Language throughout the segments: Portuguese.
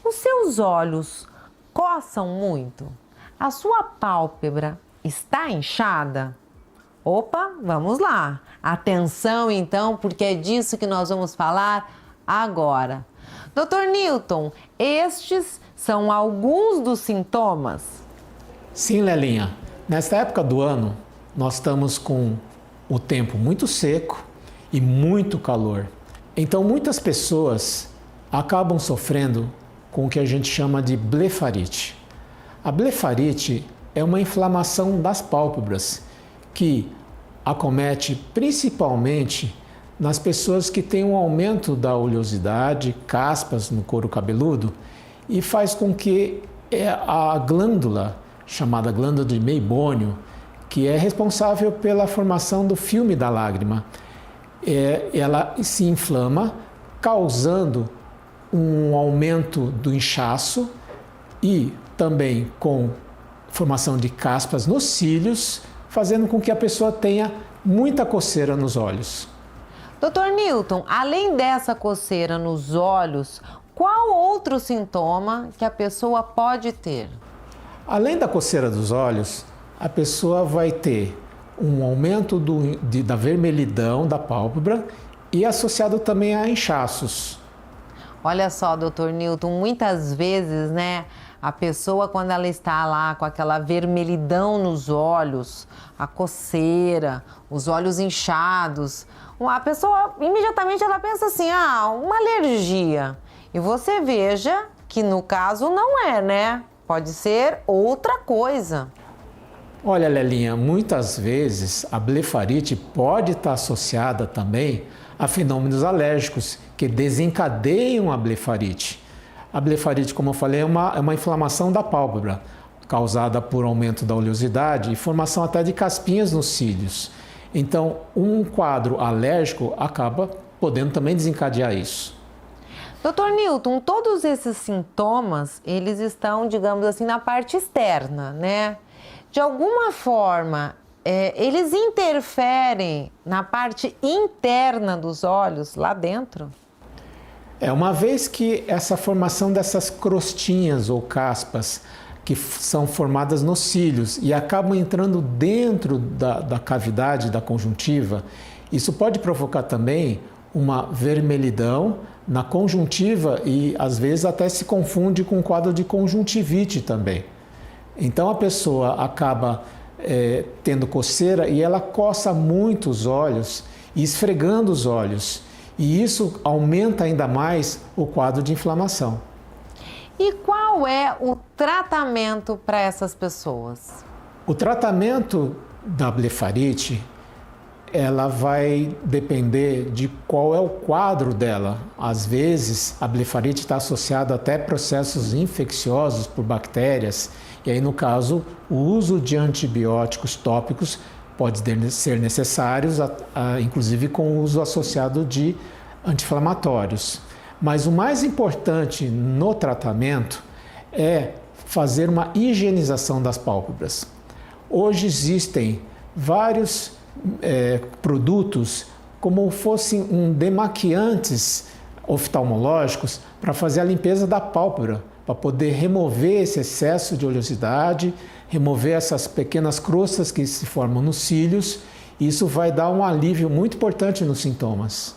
Os seus olhos coçam muito? A sua pálpebra está inchada? Opa, vamos lá. Atenção então, porque é disso que nós vamos falar agora. Dr. Newton, estes são alguns dos sintomas? Sim, Lelinha. Nesta época do ano, nós estamos com o tempo muito seco e muito calor. Então, muitas pessoas acabam sofrendo com o que a gente chama de blefarite. A blefarite é uma inflamação das pálpebras que acomete principalmente nas pessoas que têm um aumento da oleosidade, caspas no couro cabeludo, e faz com que a glândula, chamada glândula de Meibônio, que é responsável pela formação do filme da lágrima, ela se inflama, causando um aumento do inchaço e também com formação de caspas nos cílios, fazendo com que a pessoa tenha muita coceira nos olhos. Dr. Newton, além dessa coceira nos olhos, qual outro sintoma que a pessoa pode ter? Além da coceira dos olhos, a pessoa vai ter um aumento da vermelhidão da pálpebra e associado também a inchaços. Olha só, Dr. Newton, muitas vezes, né, a pessoa quando ela está lá com aquela vermelhidão nos olhos, a coceira, os olhos inchados, a pessoa imediatamente ela pensa assim, uma alergia. E você veja que no caso não é, né? Pode ser outra coisa. Olha, Lelinha, muitas vezes a blefarite pode estar associada também a fenômenos alérgicos que desencadeiam a blefarite. A blefarite, como eu falei, é uma inflamação da pálpebra, causada por aumento da oleosidade e formação até de caspinhas nos cílios. Então, um quadro alérgico acaba podendo também desencadear isso. Dr. Newton, todos esses sintomas, eles estão, digamos assim, na parte externa, né? De alguma forma, eles interferem na parte interna dos olhos, lá dentro? Uma vez que essa formação dessas crostinhas ou caspas que são formadas nos cílios e acabam entrando dentro da cavidade da conjuntiva, isso pode provocar também uma vermelhidão na conjuntiva e às vezes até se confunde com um quadro de conjuntivite também. Então a pessoa acaba tendo coceira e ela coça muito os olhos e esfregando os olhos. E isso aumenta ainda mais o quadro de inflamação. E qual é o tratamento para essas pessoas? O tratamento da blefarite, ela vai depender de qual é o quadro dela. Às vezes, a blefarite está associada até a processos infecciosos por bactérias. E aí, no caso, o uso de antibióticos tópicos pode ser necessários, inclusive com o uso associado de anti-inflamatórios. Mas o mais importante no tratamento é fazer uma higienização das pálpebras. Hoje existem vários produtos como fossem demaquiantes oftalmológicos para fazer a limpeza da pálpebra, para poder remover esse excesso de oleosidade, remover essas pequenas crostas que se formam nos cílios. Isso vai dar um alívio muito importante nos sintomas.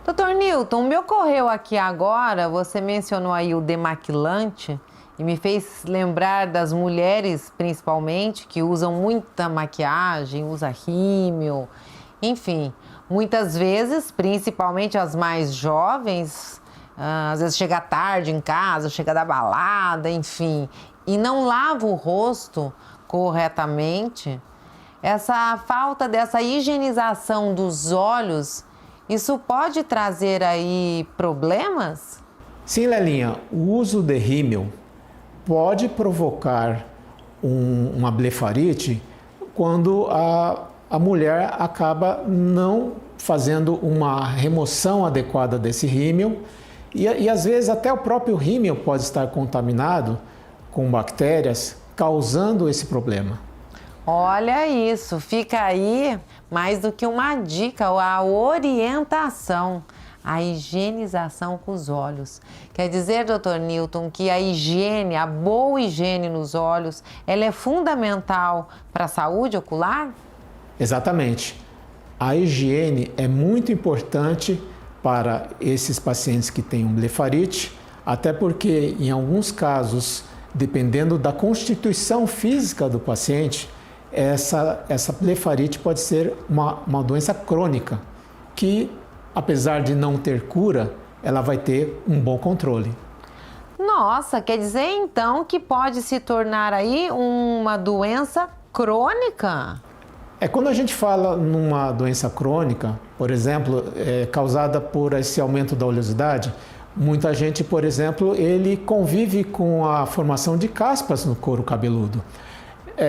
Dr. Newton, me ocorreu aqui agora, você mencionou aí o demaquilante e me fez lembrar das mulheres, principalmente, que usam muita maquiagem, usa rímel, enfim, muitas vezes, principalmente as mais jovens, às vezes chega tarde em casa, chega da balada, enfim, e não lava o rosto corretamente. Essa falta dessa higienização dos olhos, isso pode trazer aí problemas? Sim, Lelinha, o uso de rímel pode provocar uma blefarite quando a mulher acaba não fazendo uma remoção adequada desse rímel e às vezes até o próprio rímel pode estar contaminado com bactérias, causando esse problema. Olha isso, fica aí mais do que uma dica, a orientação. a higienização com os olhos. Quer dizer, Dr. Newton, que a higiene, a boa higiene nos olhos, ela é fundamental para a saúde ocular? Exatamente. A higiene é muito importante para esses pacientes que têm blefarite, até porque em alguns casos, dependendo da constituição física do paciente, essa blefarite pode ser uma doença crônica, que apesar de não ter cura, ela vai ter um bom controle. Nossa, quer dizer então que pode se tornar aí uma doença crônica? Quando a gente fala numa doença crônica, por exemplo, causada por esse aumento da oleosidade, muita gente, por exemplo, ele convive com a formação de caspas no couro cabeludo.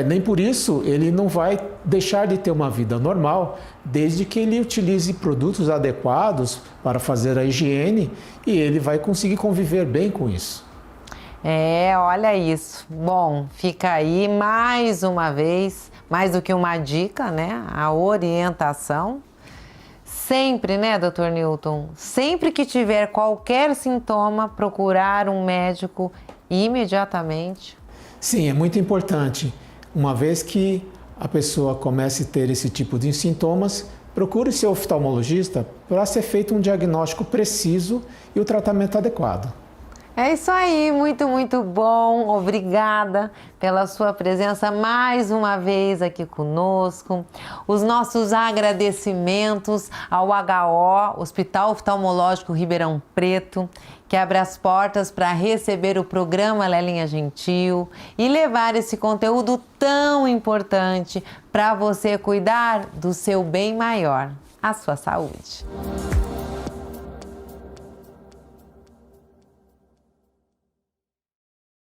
Nem por isso ele não vai deixar de ter uma vida normal, desde que ele utilize produtos adequados para fazer a higiene e ele vai conseguir conviver bem com isso. Olha isso. Bom, fica aí mais uma vez, mais do que uma dica, né? A orientação. Sempre, né, Dr. Newton? Sempre que tiver qualquer sintoma, procurar um médico imediatamente. Sim, é muito importante. Uma vez que a pessoa comece a ter esse tipo de sintomas, procure seu oftalmologista para ser feito um diagnóstico preciso e o tratamento adequado. É isso aí, muito, muito bom. Obrigada pela sua presença mais uma vez aqui conosco. Os nossos agradecimentos ao HO, Hospital Oftalmológico Ribeirão Preto, que abre as portas para receber o programa Lelinha Gentil e levar esse conteúdo tão importante para você cuidar do seu bem maior, a sua saúde.